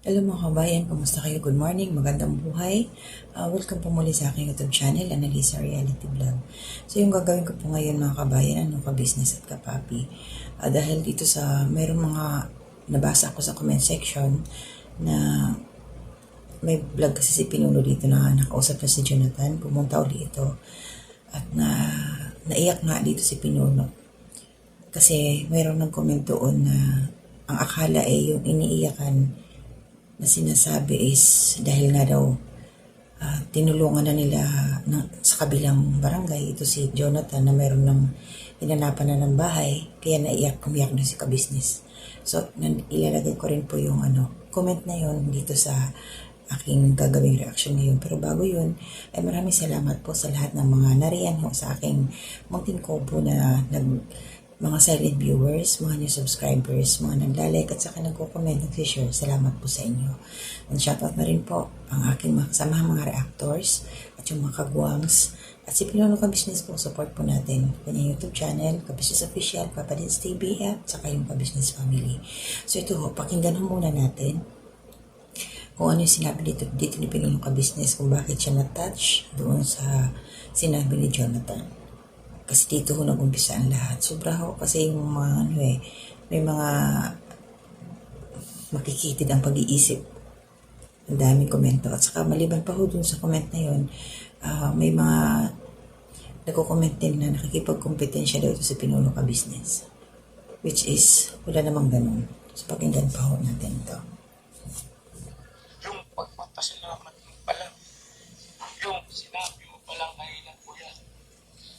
Hello mga kabayan, kumusta kayo? Good morning, magandang buhay. Welcome po muli sa aking YouTube channel, Annalisa Reality Vlog. So yung gagawin ko po ngayon mga kabayan, ka-business at ka-papi. Dahil dito sa, mayroong mga nabasa ko sa comment section na may vlog kasi si Pinuno dito na nakausap na si Jonathan. Pumunta uli ito at naiyak nga dito si Pinuno. Kasi mayroong nag-comment doon na ang akala ay yung iniiyakan na sinasabi is dahil nga daw tinulungan na nila sa kabilang barangay ito si Jonathan na mayroon ng hinanapan na ng bahay kaya umiyak na si ka-business. So ilalagay ko rin po yung comment na yon dito sa aking gagawing reaction ngayon. Pero bago yun, ay maraming salamat po sa lahat ng mga nariyan ho sa aking munting kobo na mga silent viewers, mga new subscribers, mga naglalike at saka nagko-comment, nag-share. Salamat po sa inyo. And shoutout na rin po ang aking mga kasama mga reactors at yung mga kagwangs. At si Pinuno Ka-Business po, support po natin. Kanyang YouTube channel, Ka-Business Official, Papadins TV at saka yung Ka-Business Family. So ito ho, pakinggan ho muna natin kung ano yung sinabi dito ni Pinuno Ka-Business, kung bakit siya na-touch doon sa sinabi ni Jonathan. Kasi dito ho nag-umpisa ang lahat. Sobra ho kasi yung mga may mga makikitid ang pag-iisip. Ang daming komento. At saka maliban pa ho dun sa comment na yun, may mga nagko-comment din na nakikipag-kompetensya daw ito sa Pinuno Ka-Business. Which is, wala namang ganun. So pakinggan pa ho natin ito. Yung pagpapasalamat mo pala, yung sinabi mo palang kanina po yan,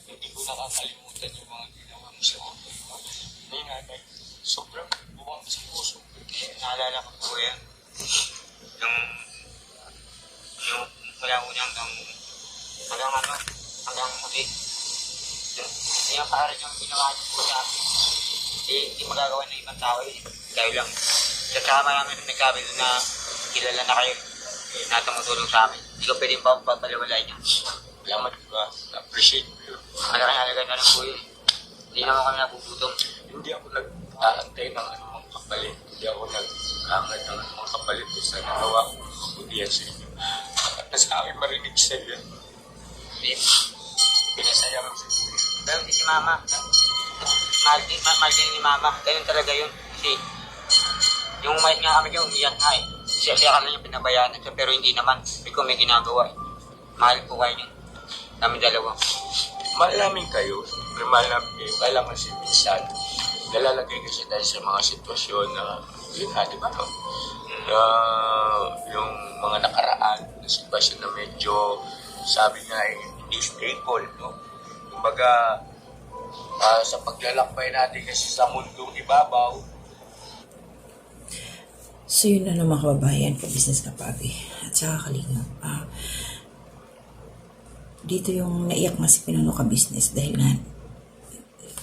hindi ko nakakalimutan yung mga ginawa mo sa mga may nanay. Sobrang buwang sa puso. Naalala ko po yan. Yung mula-una hanggang huli. Yung parang yung ginawa niyo po sa akin. Hindi magagawa ng ibang tao eh. Dahil lang, sa tama namin nagsabi na kilala na kayo. Na tumutulong sa amin. Hindi ko pwedeng papaliwalay niyo. Salamat ko. Appreciate ko. Malaking halaga na lang po yun. Hindi naman kami nabubutom. Hindi ako nag-aantay ng anumang kapalit. Hindi ako nag-aangat ng anumang kapalit ko sa nagawa ko. Kundi yan sa inyo. At sa akin marinig sa iyo. Pinasaya ko sa inyo. Pero hindi si Mama. Mahal din ni Mama. Ganun talaga yun. Kasi yung umayat nga kami yung umiyak nga eh. Siya kami yung pinabayaan. Pero hindi naman. May ginagawa eh. Mahal po kayo yun. Kami dalawa. Mahal namin kayo. Pero mahal namin kayo. Kailangan kasi minsan nalalagay kasi tayo sa mga sitwasyon na yun nga, di ba? Yung mga nakaraan na sitwasyon na medyo sabi nga hindi stable, no? Kumbaga sa paglalakbay natin kasi sa mundong ibabaw. So yun na mga kababayan, ka-business ka-papi at saka kalingap. Dito yung naiyak nga si Pinuno Ka-Business dahil nga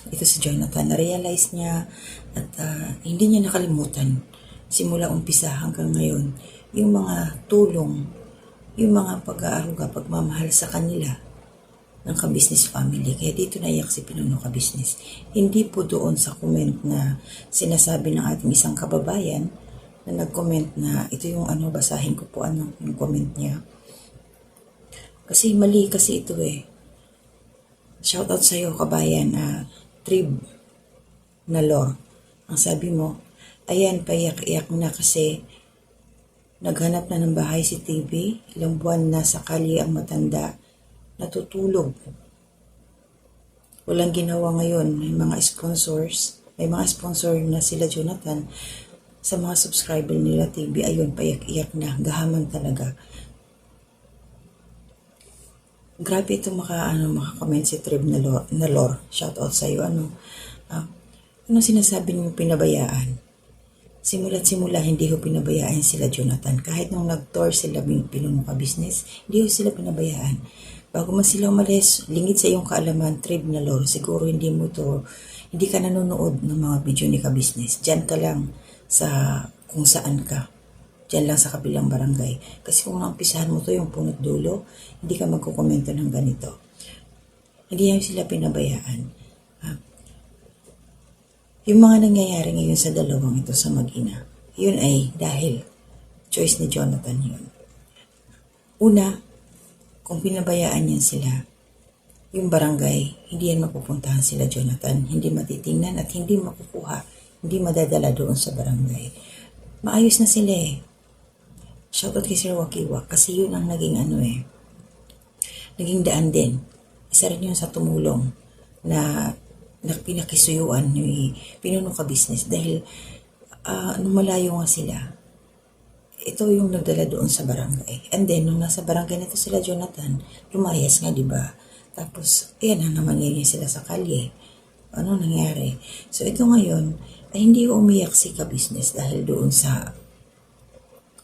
ito si Jonathan, na-realize niya at hindi niya nakalimutan simula umpisa hanggang ngayon yung mga tulong, yung mga pag-aaruga, pagmamahal sa kanila ng Ka-Business family. Kaya dito naiyak si Pinuno Ka-Business. Hindi po doon sa comment na sinasabi ng ating isang kababayan na nag-comment na ito yung basahin ko po yung comment niya. Kasi mali kasi ito eh. Shoutout sa iyo kabayan, Trib na Lore. Ang sabi mo, ayan, paiyak-iyak na kasi naghanap na ng bahay si TV, ilang buwan na sakali ang matanda, natutulog. Walang ginawa ngayon, may mga sponsor na sila Jonathan, sa mga subscriber nila TV, ayun, paiyak-iyak na, gahaman talaga. Grabe ito maka-comment si Trib na Lore. Shout out sa iyo. Ano sinasabi niyo pinabayaan? Simula't simula, hindi ho pinabayaan sila Jonathan. Kahit nung nag-tour sila Pinuno Ka-Business, hindi ho sila pinabayaan. Bago man sila umalis, lingid sa iyong kaalaman, Trib na Lore, siguro hindi ka nanonood ng mga video ni Ka-Business. Diyan ka lang sa kung saan ka. Diyan lang sa kabilang barangay. Kasi kung naumpisahan mo to yung punot dulo, hindi ka magkukomento ng ganito. Hindi yan sila pinabayaan. Yung mga nangyayari ngayon sa dalawang ito sa mag-ina, yun ay dahil choice ni Jonathan yun. Una, kung pinabayaan niya sila, yung barangay, hindi yan mapupuntahan sila, Jonathan. Hindi matitingnan at hindi makukuha, hindi madadala doon sa barangay. Maayos na sila eh. Shoutout kay Sir Wakiwa kasi yun ang naging naging daan din. Isa rin yun sa tumulong na pinakisuyuan ni Pinuno Ka Business dahil nung malayo nga sila, ito yung nagdala doon sa barangay. And then, nung nasa barangay na to sila, Jonathan, lumayas nga, di ba? Tapos, ayan na naman ngayon sila sa kalye. Ano nangyari? So, ito ngayon, ay hindi umiyak si Ka Business dahil doon sa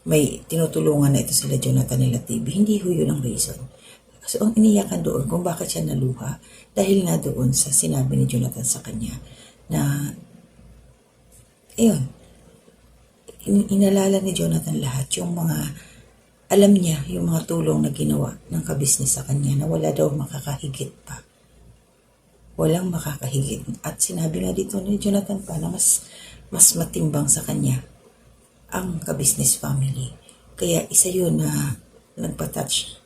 may tinutulungan na ito sila Jonathan nila TV. Hindi ho yun ang reason. So, ang iniyakan doon kung bakit siya naluha dahil nga doon sa sinabi ni Jonathan sa kanya na, ayun, inalala ni Jonathan lahat yung mga, alam niya yung mga tulong na ginawa ng kabisnes sa kanya na wala daw makakahigit pa. Walang makakahigit. At sinabi nga dito ni Jonathan pa na mas matimbang sa kanya ang kabisnes family. Kaya isa yun na nagpa-touch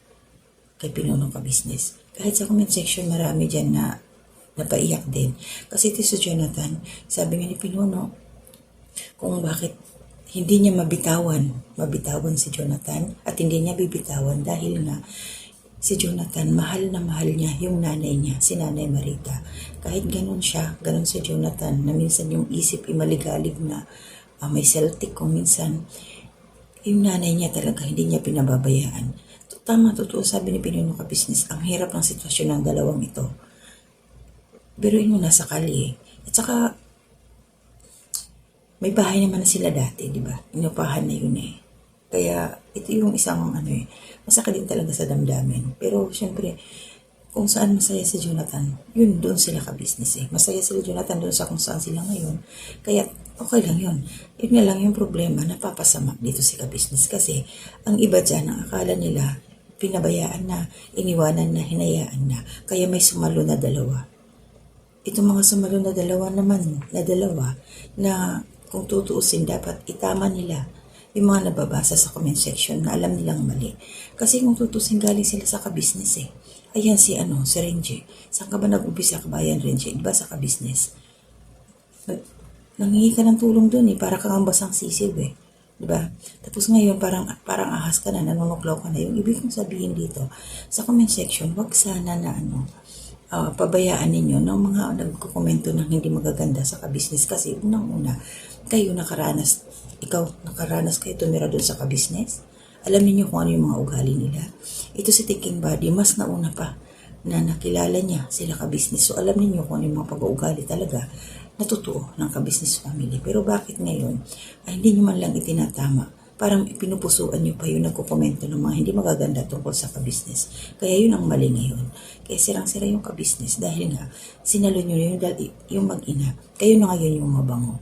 kay Pinuno Ka Business. Kahit sa comment section marami dyan na napaiyak din. Kasi ito si Jonathan, sabi nga ni Pinuno, kung bakit hindi niya mabitawan si Jonathan at hindi niya bibitawan dahil nga si Jonathan, mahal na mahal niya yung nanay niya, si Nanay Marita. Kahit ganun siya, ganun si Jonathan, na minsan yung isip imaligalig na may Celtic kung minsan, yung nanay niya talaga hindi niya pinababayaan. Tama, totoo sabi ni Pinuno Ka Business, ang hirap ng sitwasyon ng dalawang ito. Biruin mo nasa kali. At saka, may bahay naman na sila dati, di ba? Inupahan na yun eh. Kaya, ito yung isang, masaka din talaga sa damdamin. Pero, syempre, kung saan masaya si Jonathan, yun, doon sila ka-business eh. Masaya sila Jonathan doon sa kung saan sila ngayon. Kaya, okay lang yun. Yun nga lang yung problema, napapasama dito si ka-business. Kasi, ang iba dyan, ang akala nila, pinabayaan na, iniwanan na, hinayaan na. Kaya may sumalo na dalawa. Itong mga sumalo na dalawa naman, na kung tutuusin, dapat itama nila yung mga nababasa sa comment section na alam nilang mali. Kasi kung tutuusin, galing sila sa ka-business eh. Ayan si Renji. Saan ka ba nag-umpisa kabayan, Renji? Diba sa ka-business? Nangingi ka ng tulong dun eh, para kang basang sisiw eh. Diba? Tapos ngayon, parang ahas ka na, nanunuklaw ka na. Yung ibig kong sabihin dito, sa comment section, wag sana na pabayaan ninyo ng mga nagkukomento ng hindi magaganda sa ka-business kasi unang-una, kayo nakaranas kayo tumira doon sa ka-business. Alam niyo kung ano yung mga ugali nila. Ito si Thinking Body, mas nauna pa na nakilala niya sila ka-business. So alam niyo kung ano yung mga pag-uugali talaga na totoo ng ka-business family. Pero bakit ngayon ay hindi niyo man lang itinatama? Parang pinupusuan niyo pa yung nagkukomento ng mga hindi magaganda tungkol sa ka-business. Kaya yun ang mali ngayon. Kaya sirang-sira yung ka-business dahil nga sinalo niyo yung mag-ina. Kayo na ngayon yung mabango.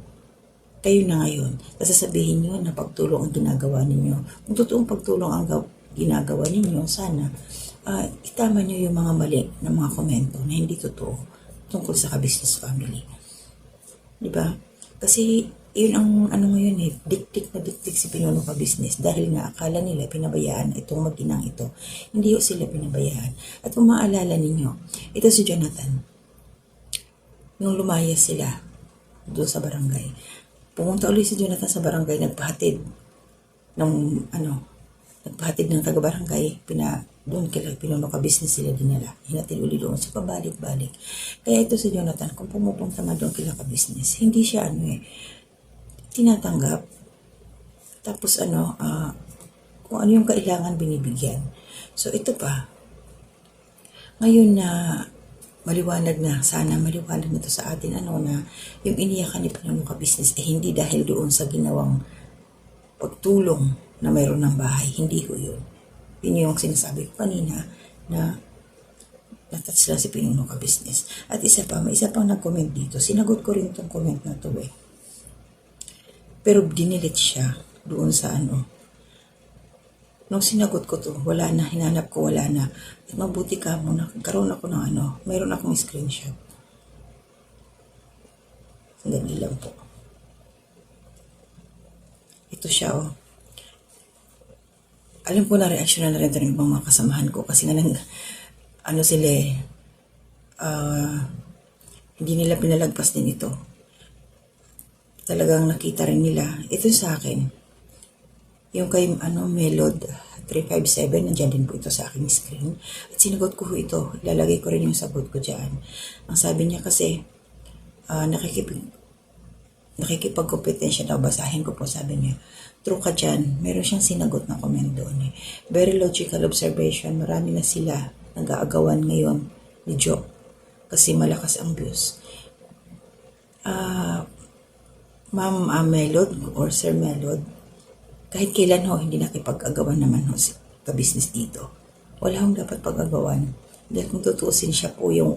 Kayo na ngayon. Sasabihin niyo na pagtulong ang ginagawa ninyo. Kung totoong pagtulong ang ginagawa ninyo, sana itama niyo yung mga mali na mga komento na hindi totoo tungkol sa ka-business family. Diba? Kasi yun ang ngayon eh, diktik si Pinuno Ka Business dahil nga akala nila pinabayaan itong mag-inang ito. Hindi ho sila pinabayaan. At kung maalala ninyo, ito si Jonathan. Nung lumayas sila doon sa barangay, pumunta ulit si Jonathan sa barangay, nagpahatid ng taga-barangay, doon kila Pinuno Ka Business sila dinala. Hinatil uli doon. So, pabalik-balik. Kaya ito si Jonathan, kung pumupunta man doon kila Ka Business, hindi siya tinatanggap. Tapos kung ano yung kailangan binibigyan. So, ito pa. Ngayon na maliwanag na, sana maliwanag na to sa atin, na yung iniyakan ni Pinuno Ka Business ay hindi dahil doon sa ginawang pagtulong na mayroon ng bahay. Hindi ko yun. Yun yung sinasabi ko kanina na natouch lang si Pinuno Ka Business. At may isa pang nag-comment dito. Sinagot ko rin itong comment na to eh. Pero dinilit siya doon sa Nung sinagot ko to, wala na, hinanap ko, wala na. At mabuti ka mo, nagkaroon ako ng mayroon akong screenshot. Sandali lang po. Ito siya alam ko na reaksyon na rin ito ng ibang mga kasamahan ko kasi nga ano sila hindi nila pinalagpas din ito. Talagang nakita rin nila. Ito sa akin, yung kay Melod 357, nandiyan din po ito sa aking screen. At sinagot ko ito. Ilalagay ko rin yung sagot ko dyan. Ang sabi niya kasi, nakikipagkompetensya daw. Basahin ko po, sabi niya. True ka dyan. Meron siyang sinagot na comment doon. Very logical observation. Marami na sila nag-aagawan ngayon ni Joe. Kasi malakas ang views. Ma'am Melod or Sir Melod, kahit kailan hindi nakipag-agawan naman si ka-business dito. Wala hong dapat pag-agawan. Dahil kung tutuusin siya po yung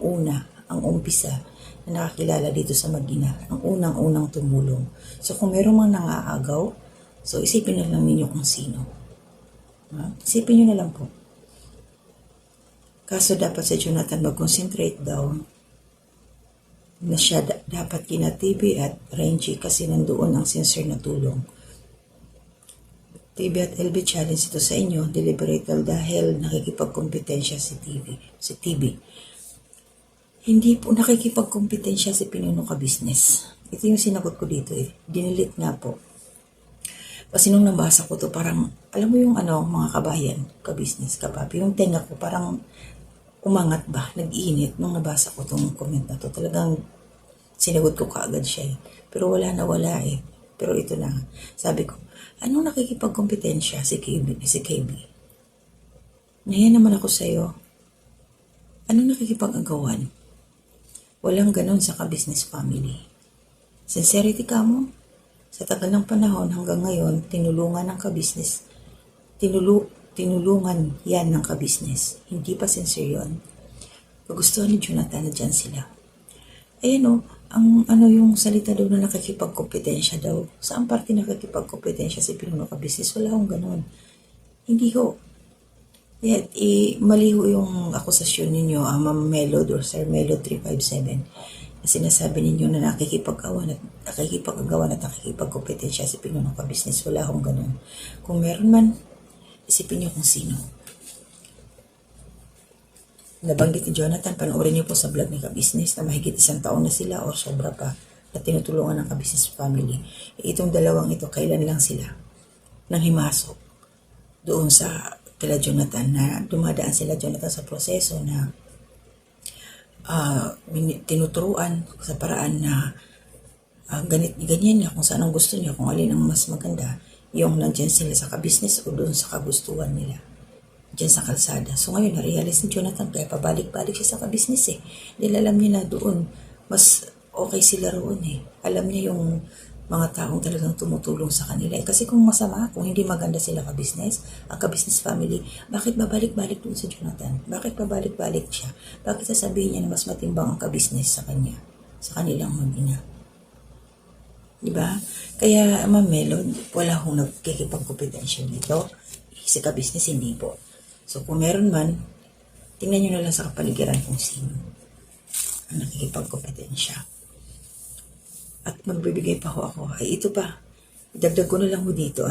ang umpisa na nakakilala dito sa Magina, ang unang-unang tumulong. So kung meron mang nangaagaw, so isipin na lang ninyo kung sino. Isipin nyo na lang po. Kaso dapat sa Jonathan mag-concentrate daw na siya dapat kina TV at Renji kasi nandoon ang sincere na tulong. TV at LB challenge ito sa inyo, deliberate dahil nakikipagkompetensya si TV. Hindi po nakikipagkompetensya si Pinuno Ka-Business. Ito yung sinagot ko dito Dinilit nga po. Kasi nung nabasa ko to parang, alam mo yung mga kabayan, ka-business, kapapi, yung tenga ko parang umangat ba, nag-iinit nung nabasa ko tong comment na to. Talagang sinagot ko kaagad siya Pero wala na wala Pero ito na, sabi ko, anong nakikipagkompetensya si KB? Nahiya naman ako sa'yo. Anong nakikipag-agawan? Walang ganon sa ka-business family. Sincerity ka mo? Sa tagal ng panahon hanggang ngayon, tinulungan ng ka-business. Tinulungan yan ng ka-business. Hindi pa sincere yun. Kagustuhan ni Jonathan na dyan sila. Ayan yung salita daw na nakikipagkompetensya daw. Saan parte nakikipagkompetensya si Pinuno Ka-Business? Wala akong ganun. Hindi ho. Mali ho yung akusasyon ninyo, Ma'am Melod or Sir Melod 357. Na sinasabi ninyo na nakikipag-agawan at nakikipagkompetensya si Pinuno Ka-Business. Wala akong ganun. Kung meron man, isipin niyo kung sino. Nabanggit ni Jonathan, panoorin niyo po sa vlog ni Ka-Business na mahigit 1 taon na sila o sobra pa na tinutulungan ng Ka-Business family. Itong dalawang ito, kailan lang sila nang himasok doon sa kila Jonathan na dumadaan sila Jonathan sa proseso na tinuturuan sa paraan na ganyan niya kung saan ang gusto niya, kung alin ang mas maganda, yung nandyan sila sa ka-business o doon sa kagustuhan nila dyan sa kalsada. So ngayon, na-realize ni Jonathan kaya pabalik-balik siya sa ka-business Dahil alam niya na doon mas okay sila roon Alam niya yung mga taong talagang tumutulong sa kanila kasi kung masama, kung hindi maganda sila ka-business, ang ka-business family, bakit babalik-balik doon sa Jonathan? Bakit babalik-balik siya? Bakit sasabihin niya na mas matimbang ang ka-business sa kanya, sa kanilang mag-ina? Diba? Kaya, Ma'am Melod, wala akong nagkikipagkompetensya dito. Si ka-business, hindi po. So, kung meron man, tingnan nyo na lang sa kapaligiran kung sino ang nakikipagkompetensya. At magbibigay pa ako. Ay, ito pa. Dagdag ko na lang dito,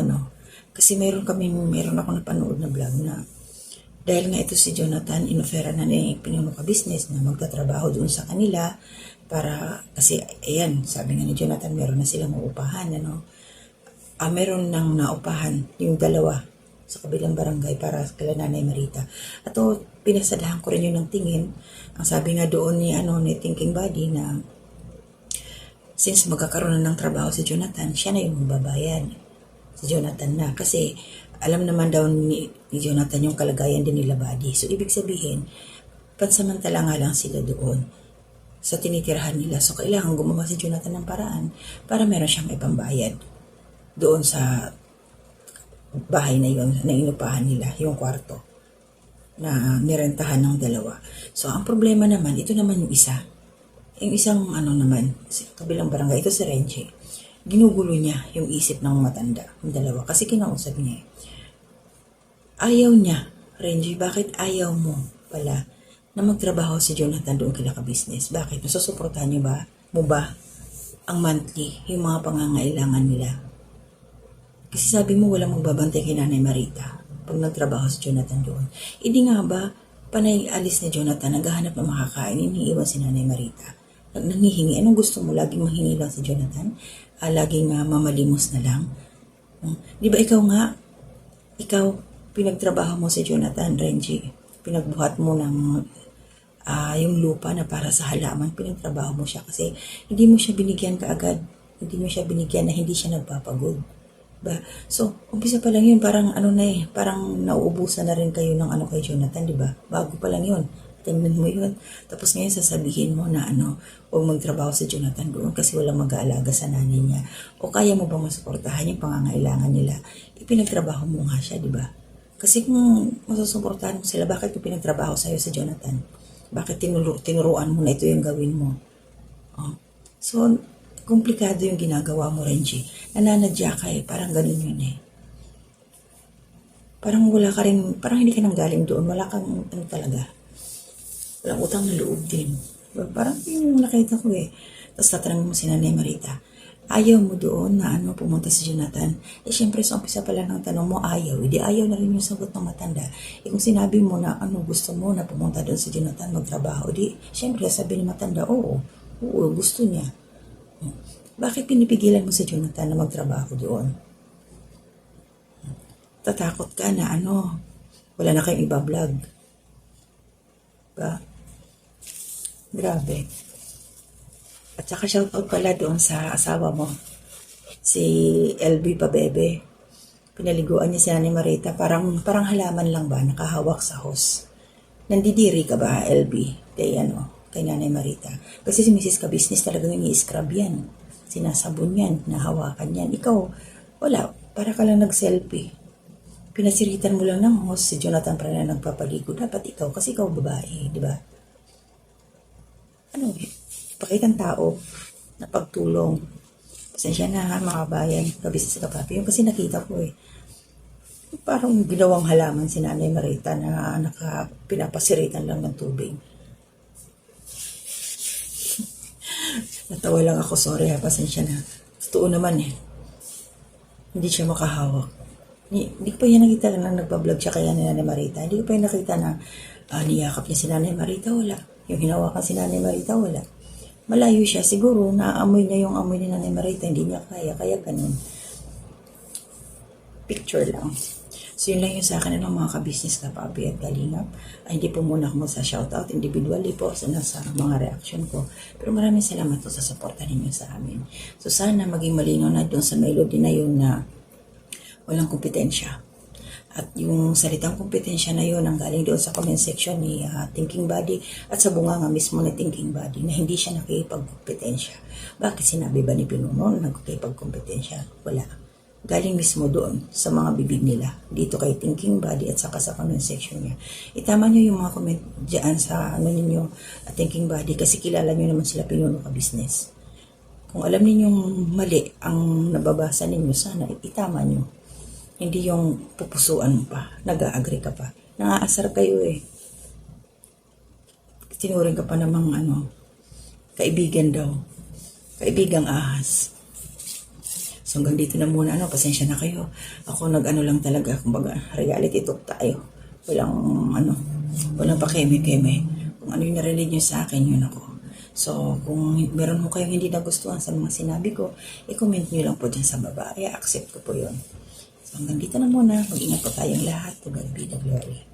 Kasi meron ako napanood na vlog na dahil nga ito si Jonathan, inofera na ni Pinuno Ka-Business na magtatrabaho doon sa kanila para, kasi, ayan, sabi nga ni Jonathan, meron na silang uupahan, meron nang naupahan yung dalawa sa kabilang barangay para kay Nanay Marita. At pinasadahan ko rin yun ng tingin. Ang sabi nga doon ni Thinking Body na since magkakaroon na ng trabaho si Jonathan, siya na yung magbabayad. Si Jonathan na. Kasi alam naman daw ni Jonathan yung kalagayan din nila Body. So ibig sabihin, pansamantala nga lang sila doon sa tinitirahan nila. So kailangan gumawa si Jonathan ng paraan para meron siyang ipambayad doon sa bahay na yun, na inupahan nila, yung kwarto na nirentahan ng dalawa. So, ang problema naman, ito naman yung isa. Yung isang naman, kabilang barangay, ito si Renji. Ginugulo niya yung isip ng matanda, yung dalawa. Kasi kinausap niya Ayaw niya, Renji, bakit ayaw mo pala na magtrabaho si Jonathan doon kila ka-business? Bakit? Masusuportahan niyo mo ba ang monthly, yung mga pangangailangan nila? Kasi sabi mo walang magbabantay kay Nanay Marita. pag nagtrabaho si Jonathan doon. Hindi nga ba, panay alis ni Jonathan, naghahanap ng makakain, iniiwan si Nanay Marita. Nangihingi, anong gusto mo? Laging mahingi lang si Jonathan? Laging mamalimos na lang? Di ba ikaw, pinagtrabaho mo si Jonathan, Renji. Pinagbuhat mo ng yung lupa na para sa halaman, pinagtrabaho mo siya kasi hindi mo siya binigyan kaagad. Hindi mo siya binigyan na hindi siya nagpapagod. Ba? So, umpisa pa lang yun, parang parang nauubusan na rin kayo ng kay Jonathan, di ba? Bago pa lang yun. Tingnan mo yun. Tapos ngayon sasabihin mo na huwag magtrabaho si Jonathan doon kasi walang mag-aalaga sa nanay niya. O kaya mo ba masuportahan yung pangangailangan nila? Ipinagtrabaho mo nga siya, di ba? Kasi kung masusuportahan mo sila, bakit ipinagtrabaho sa'yo si Jonathan? Bakit tinuruan mo na ito yung gawin mo? So, komplikado yung ginagawa mo, Renji. Nananadya ka parang ganun yun Parang wala ka rin, parang hindi ka nang galing doon. Wala kang talaga. Walang utang na loob din. Parang yung nakita ko Tapos tatanungin mo si Nanay Marita. Ayaw mo doon na pumunta si Jonathan. Siyempre sa umpisa pala ng tanong mo, ayaw. Hindi ayaw na rin yung sagot ng matanda. Kung sinabi mo na gusto mo na pumunta doon si Jonathan magtrabaho, siyempre sabi ni matanda, oo, gusto niya. Bakit pinipigilan mo si Jonathan na magtrabaho doon? Tatakot ka na wala na kayong iba-vlog. Ba? Grabe. At saka shoutout pala doon sa asawa mo, si LB Pabebe. Pinaliguan niya si Nanay Marita, parang halaman lang ba, nakahawak sa hose. Nandidiri ka ba, LB? Kay Nanay Marita. Kasi si Mrs. Ka-Business talagang ini-scrub yan. Sinasabon yan, nahawakan yan. Ikaw, wala, para ka lang nag-selfie. Pinasiritan mo lang ng hose, si Jonathan pa na nagpapaligo. Dapat ikaw, kasi ikaw babae, di ba? Pakitang tao na pagtulong. Pasensya na mga bayan, Ka-Business Ka-Papi. Yung kasi nakita ko parang ginawang halaman si Nanay Marita na pinapasiritan lang ng tubig. Natawa lang ako, sorry pasensya na. Totoo naman Hindi siya makahawak. Hindi ko pa yan nakita na nagpa-vlog siya kaya ni Nanay Marita. Hindi ko pa yan nakita na niyakap niya si Nanay Marita, wala. Yung hinawakan si Nanay Marita, wala. Malayo siya, siguro naamoy niya yung amoy ni Nanay Marita, hindi niya kaya ganun. Picture lang. So yun lang yung sa akin ng mga Ka-Business Ka-Papi at Kalingap. Hindi po muna ako sa shoutout individually po sa mga reaction ko. Pero maraming salamat po sa suporta ninyo sa amin. So sana maging malinaw na doon sa melody na yun na walang kompetensya. At yung salitang kompetensya na yun ang galing doon sa comment section ni Thinking Body at sa bunganga mismo ni Thinking Body na hindi siya nakikipagkompetensya. Bakit sinabi ba ni Pinuno na nakikipagkompetensya? Wala. Galing mismo doon sa mga bibig nila. Dito kay Thinking Body at saka sa comment section niya. Itama nyo yung mga comment dyan sa ninyo Thinking Body kasi kilala nyo naman sila Pinuno Ka-Business. Kung alam ninyong mali ang nababasa ninyo, sana itama nyo. Hindi yung pupusuan mo pa, nag-a-agree ka pa. Nangaasar kayo Tinuring ka pa namang kaibigan daw. Kaibigang ahas. So hanggang dito na muna, pasensya na kayo. Ako lang talaga, kumbaga, reality talk tayo. Walang pakeme-keme. Kung ano yung narinig nyo sa akin, yun ako. So, kung meron mo kayong hindi nagustuhan sa mga sinabi ko, i-comment nyo lang po dyan sa baba. I-accept ko po yun. So, hanggang dito na muna. Mag-ingat po tayong lahat. To God be the glory.